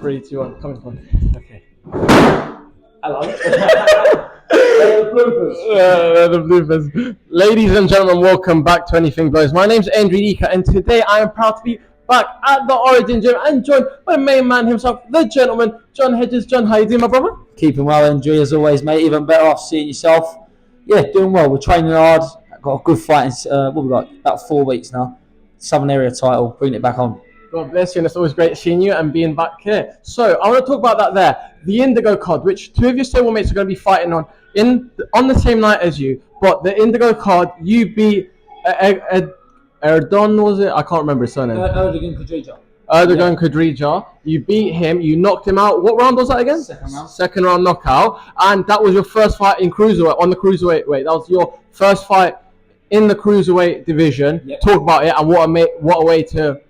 3, 2, 1, come on. Okay. Hello. The bloopers. Ladies and gentlemen, welcome back to Anything Blows. My name's Enrique, and today I am proud to be back at the Origin Gym and joined by the main man himself, the gentleman, John Hedges. John, how you doing, my brother? Keeping well, Andrew, as always, mate. Even better off seeing yourself. Yeah, doing well. We're training hard. Got a good fight in, what we got? About 4 weeks now. Southern Area title. Bringing it back on. God bless you, and it's always great seeing you and being back here. So, I want to talk about that there. The Indigo card, which two of your stablemates are going to be fighting on the same night as you. But the Indigo card, you beat Erdogan, was it? I can't remember his surname. Erdogan Kadrija. You beat him. You knocked him out. What round was that again? Second round knockout. And that was your first fight in cruiserweight, on the cruiserweight weight. That was your first fight in the cruiserweight division. Yep. Talk about it, and what a way to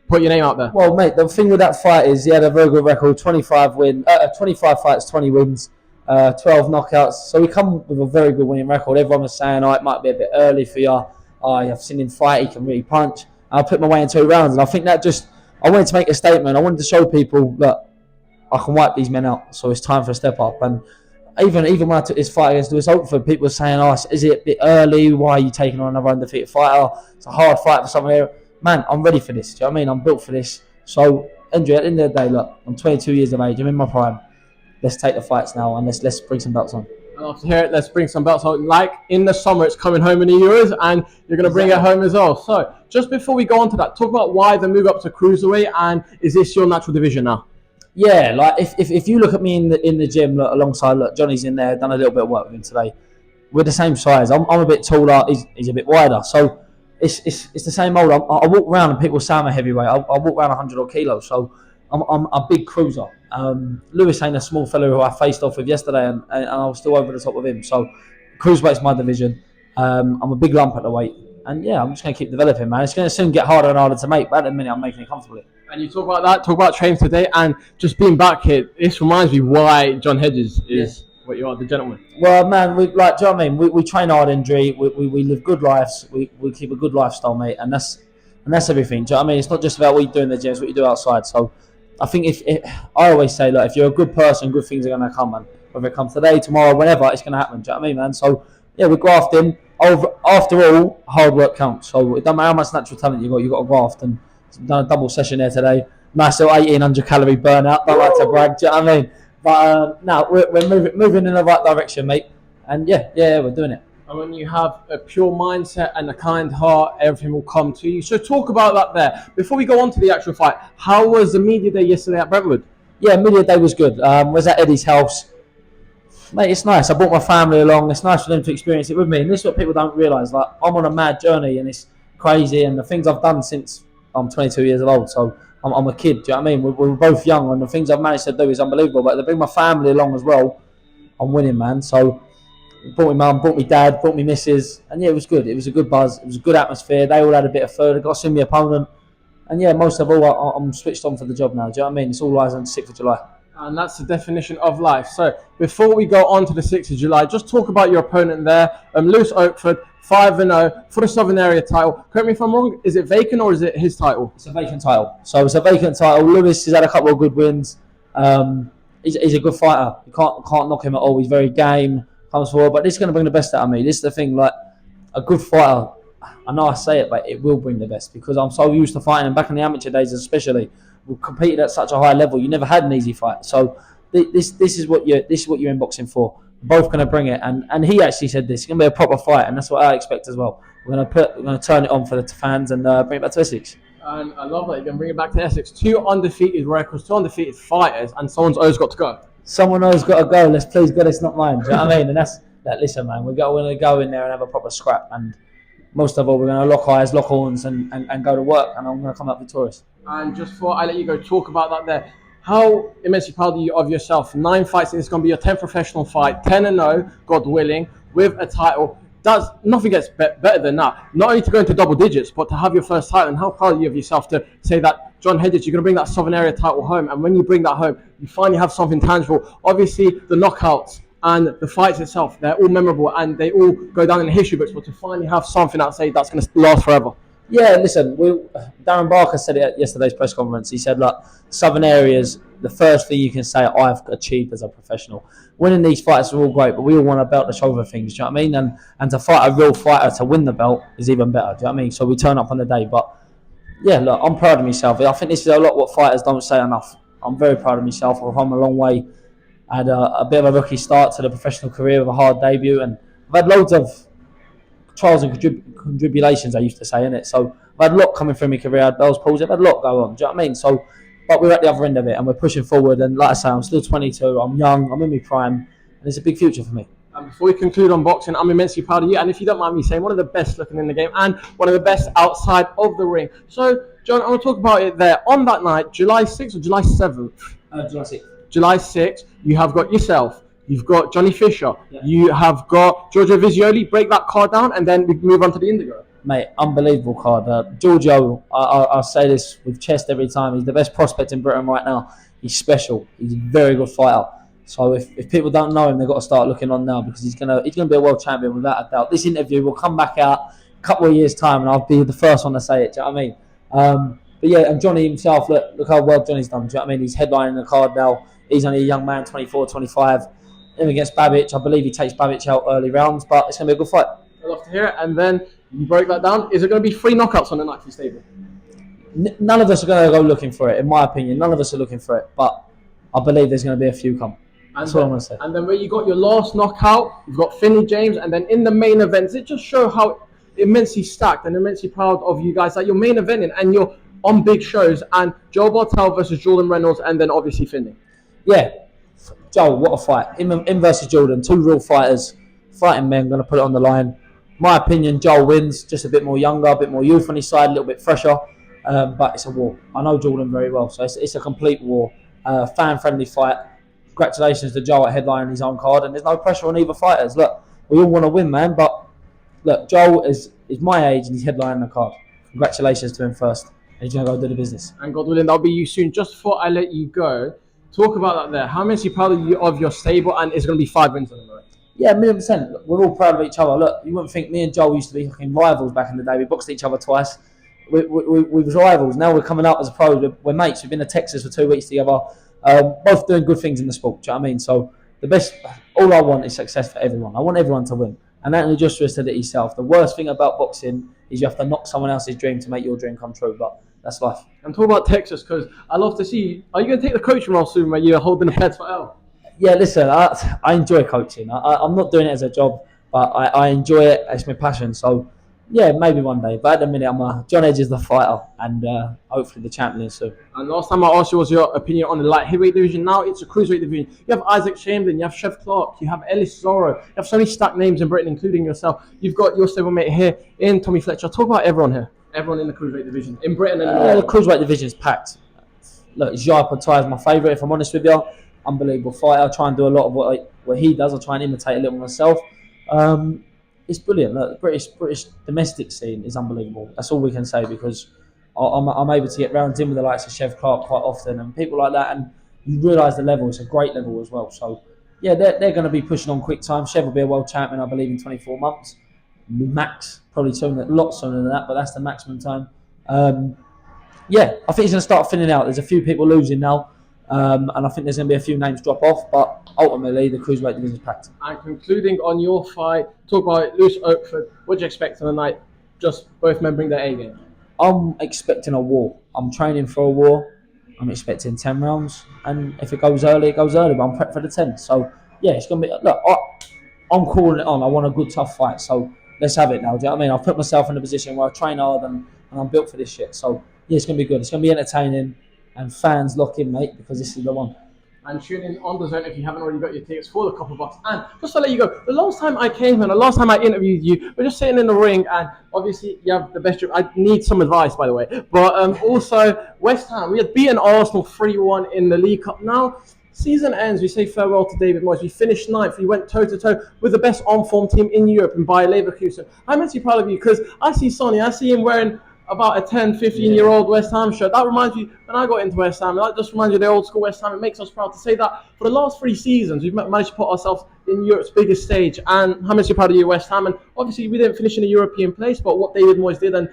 put your name out there. Well, mate, the thing with that fight is he had a very good record. 25 fights, 20 wins, 12 knockouts. So we come with a very good winning record. Everyone was saying, it might be a bit early for you. I've seen him fight. He can really punch. I put my way in 2 rounds, and I think that I wanted to make a statement. I wanted to show people that I can wipe these men out. So it's time for a step up. And even when I took this fight against Lewis Oakford, people were saying, is it a bit early? Why are you taking on another undefeated fighter? It's a hard fight for someone here. Man, I'm ready for this. Do you know what I mean? I'm built for this. So, Andrew, at the end of the day, look, I'm 22 years of age. I'm in my prime. Let's take the fights now and let's bring some belts on. I love to hear it. Let's bring some belts on. Like in the summer, it's coming home in the Euros, and you're going to bring it home as well. So, just before we go on to that, talk about why the move up to cruiserweight, and is this your natural division now? Yeah, like if you look at me in the gym, look, alongside, Johnny's in there, done a little bit of work with him today. We're the same size. I'm a bit taller. He's a bit wider. So it's the same old. I walk around and people say I'm a heavyweight. I walk around 100 odd kilos. So I'm a big cruiser. Lewis ain't a small fellow who I faced off with yesterday, and I was still over the top of him. So cruiserweight's my division. I'm a big lump at the weight, and yeah, I'm just going to keep developing, man. It's going to soon get harder and harder to make, but at the minute I'm making it comfortably. And you talk about that, talk about training today, and just being back here. This reminds me why John Hedges is what you are, the gentleman. Well, man, do you know what I mean? We train hard, Andrew. We live good lives. We keep a good lifestyle, mate, and that's everything. Do you know what I mean? It's not just about what you do in the gym; it's what you do outside. So, I think I always say, look, if you're a good person, good things are going to come, man. Whether it comes today, tomorrow, whenever, it's going to happen. Do you know what I mean, man? So, yeah, we're grafting. After all, hard work counts. So it doesn't matter how much natural talent you've got to graft. And done a double session there today. Nice little 1,800 calorie burnout. Don't like to brag. Do you know what I mean? But no, we're moving in the right direction, mate. And yeah, we're doing it. And when you have a pure mindset and a kind heart, everything will come to you. So talk about that there. Before we go on to the actual fight, how was the media day yesterday at Brentwood? Yeah, media day was good. Was at Eddie's house. Mate, it's nice. I brought my family along. It's nice for them to experience it with me. And this is what people don't realise. Like, I'm on a mad journey and it's crazy. And the things I've done since I'm 22 years old. So I'm a kid. Do you know what I mean? We're both young, and the things I've managed to do is unbelievable. But to bring my family along as well, I'm winning, man. So brought my mum, brought my dad, brought my missus, and yeah, it was good. It was a good buzz. It was a good atmosphere. They all had a bit of food. I got to see my opponent, and yeah, most of all, I'm switched on for the job now. Do you know what I mean? It's all eyes on the 6th of July. And that's the definition of life. So before we go on to the 6th of July, just talk about your opponent there. Lewis Oakford, 5-0 for the Southern Area title. Correct me if I'm wrong, is it vacant or is it his title? It's a vacant title. So it's a vacant title. Lewis has had a couple of good wins. He's a good fighter. You can't knock him at all. He's very game, comes forward. But this is going to bring the best out of me. This is the thing, like, a good fighter, I know I say it, but it will bring the best because I'm so used to fighting. And back in the amateur days especially, we competed at such a high level. You never had an easy fight. So this is what you're in boxing for. Both going to bring it, and he actually said this. It's going to be a proper fight, and that's what I expect as well. We're going to turn it on for the fans and bring it back to Essex. And I love that you're going to bring it back to Essex. 2 undefeated records, 2 undefeated fighters, and someone's always got to go. Someone always got to go. Let's please God, it's not mine. Do you know what I mean? And that's that. Listen, man, we're going to go in there and have a proper scrap, and most of all, we're going to lock eyes, lock horns, and go to work, and I'm going to come out victorious. And just before I let you go, talk about that there. How immensely proud are you of yourself? 9 fights, and it's going to be your 10th professional fight, 10-0, God willing, with a title. Nothing gets better than that. Not only to go into double digits, but to have your first title. And how proud are you of yourself to say that, John Hedges, you're going to bring that Southern Area title home. And when you bring that home, you finally have something tangible. Obviously, the knockouts and the fights itself, they're all memorable and they all go down in the history books. But to finally have something that say that's going to last forever. Yeah, listen, Darren Barker said it at yesterday's press conference. He said, look, Southern areas, the first thing you can say I've achieved as a professional. Winning these fights are all great, but we all want a belt to show for things, do you know what I mean? And to fight a real fighter to win the belt is even better, do you know what I mean? So we turn up on the day. But yeah, look, I'm proud of myself. I think this is a lot what fighters don't say enough. I'm very proud of myself. I've come a long way. I had a bit of a rocky start to the professional career with a hard debut, and I've had loads of trials and tribulations, I used to say, innit? So I've had a lot coming through my career. I had Bell's palsy, I've had a lot go on, do you know what I mean? So, but we're at the other end of it and we're pushing forward. And like I say, I'm still 22, I'm young, I'm in my prime, and it's a big future for me. And before we conclude on boxing, I'm immensely proud of you. And if you don't mind me saying, one of the best looking in the game and one of the best outside of the ring. So, John, I want to talk about it there. On that night, July 6th or July 7th? July 6th. July 6th, you have got yourself. You've got Johnny Fisher. Yeah. You have got Giorgio Visioli. Break that card down, and then we move on to the Indigo. Mate, unbelievable card. Giorgio, I'll say this with chest every time. He's the best prospect in Britain right now. He's special. He's a very good fighter. So if people don't know him, they've got to start looking on now, because he's gonna be a world champion without a doubt. This interview will come back out a couple of years' time, and I'll be the first one to say it. Do you know what I mean? But yeah, and Johnny himself, look how well Johnny's done. Do you know what I mean? He's headlining the card now. He's only a young man, 24, 25. Him against Babic, I believe he takes Babic out early rounds, but it's going to be a good fight. I'd love to hear it. And then you break that down. Is it going to be 3 knockouts on the night for stable? None of us are going to go looking for it, in my opinion. None of us are looking for it, but I believe there's going to be a few come. That's what I'm going to say. And then where you got your last knockout, you've got Finney James, and then in the main events, it just show how immensely stacked and immensely proud of you guys that you're main eventing and you're on big shows. And Joe Bartel versus Jordan Reynolds, and then obviously Finney. Yeah. Joe, what a fight. Him versus Jordan, 2 real fighters, fighting men, going to put it on the line. My opinion, Joe wins, just a bit more younger, a bit more youth on his side, a little bit fresher, but it's a war. I know Jordan very well, so it's a complete war. Fan-friendly fight. Congratulations to Joe at headlining his own card, and there's no pressure on either fighters. Look, we all want to win, man, but look, Joe is my age and he's headlining the card. Congratulations to him first, and he's going to go do the business. And God willing, that'll be you soon. Just before I let you go, talk about that there. How much are you proud of your stable, and it's going to be 5 wins on the night? Yeah, 1,000,000%. Look, we're all proud of each other. Look, you wouldn't think me and Joel used to be fucking rivals back in the day. We boxed each other twice. We was rivals. Now we're coming up as pros. We're mates. We've been to Texas for 2 weeks together. Both doing good things in the sport. Do you know what I mean? So the best, all I want is success for everyone. I want everyone to win. And Anthony Joshua said it himself. The worst thing about boxing is you have to knock someone else's dream to make your dream come true. But that's life. And talk about Texas, because I love to see. Are you going to take the coaching role soon, where you're holding the pads for L? Yeah, listen, I enjoy coaching. I'm not doing it as a job, but I enjoy it. It's my passion. So, yeah, maybe one day. But at the minute, I'm John Hedges the fighter, and hopefully the champion soon. And last time I asked you was your opinion on the light heavyweight division. Now it's a cruiserweight division. You have Isaac Chamberlain, you have Chef Clark, you have Ellis Zorro. You have so many stacked names in Britain, including yourself. You've got your stablemate here in Tommy Fletcher. Talk about everyone here. Everyone in the cruiserweight division in Britain and in the world. The cruiserweight division is packed. Look, Jai Patai is my favourite, if I'm honest with you. Unbelievable fighter. I try and do a lot of what he does. I try and imitate a little myself. It's brilliant. Look, the British domestic scene is unbelievable. That's all we can say, because I'm able to get round in with the likes of Chef Clark quite often and people like that, and you realise the level. It's a great level as well. So yeah, they're going to be pushing on quick time. Chef will be a world champion, I believe, in 24 months. Max, probably sooner, a lot sooner than that, but that's the maximum time. Yeah, I think he's going to start thinning out. There's a few people losing now. And I think there's going to be a few names drop off, but ultimately the cruiserweight division is packed. And concluding on your fight, talk about Lewis Oakford. What do you expect on the night? Just both men bring their A game. I'm expecting a war. I'm training for a war. I'm expecting 10 rounds, and if it goes early, it goes early. But I'm prepped for the 10. So yeah, it's going to be. Look, I'm calling it on. I want a good, tough fight. So let's have it now. Do you know what I mean? I've put myself in a position where I train hard and I'm built for this shit. So yeah, it's going to be good. It's going to be entertaining. And fans, lock in, mate, because this is the one. And tune in on the zone if you haven't already got your tickets for the Copper Box. And just to let you go, the last time I came here, the last time I interviewed you, we're just sitting in the ring, and obviously you have the best trip. I need some advice, by the way. But also, West Ham, we had beaten Arsenal 3-1 in the League Cup. Now, season ends, we say farewell to David Moyes. We finished 9th. We went toe-to-toe with the best on-form team in Europe in Bayer Leverkusen. I'm actually proud of you, because I see Sonny, I see him wearing about a 10, 15-year-old West Ham shirt. That reminds me, when I got into West Ham, that just reminds you of the old school West Ham. It makes us proud to say that for the last 3 seasons, we've managed to put ourselves in Europe's biggest stage. And how much are you proud of you, West Ham? And obviously, we didn't finish in a European place, but what David Moyes did, and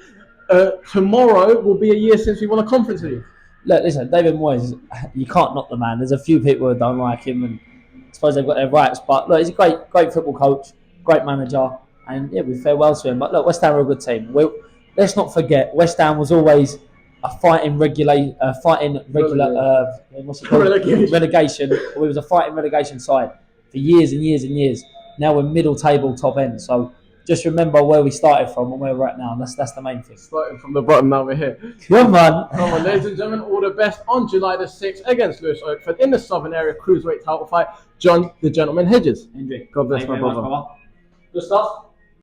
Tomorrow will be a year since we won a Conference League. Look, listen, David Moyes, you can't knock the man. There's a few people who don't like him, and I suppose they've got their rights. But look, he's a great football coach, great manager, and yeah, we fare well to him. But look, West Ham are a good team. Let's not forget, West Ham was always a relegation. Relegation. We was a fighting relegation side for years and years and years. Now we're middle table, top end. So just remember where we started from and where we're at now. And that's the main thing. Starting from the bottom, now we're here. Come on. Come on, ladies and gentlemen, all the best on July the 6th against Lewis Oakford in the Southern Area Cruiserweight title fight. John the Gentleman Hedges. Indeed. God bless my brother. Good stuff.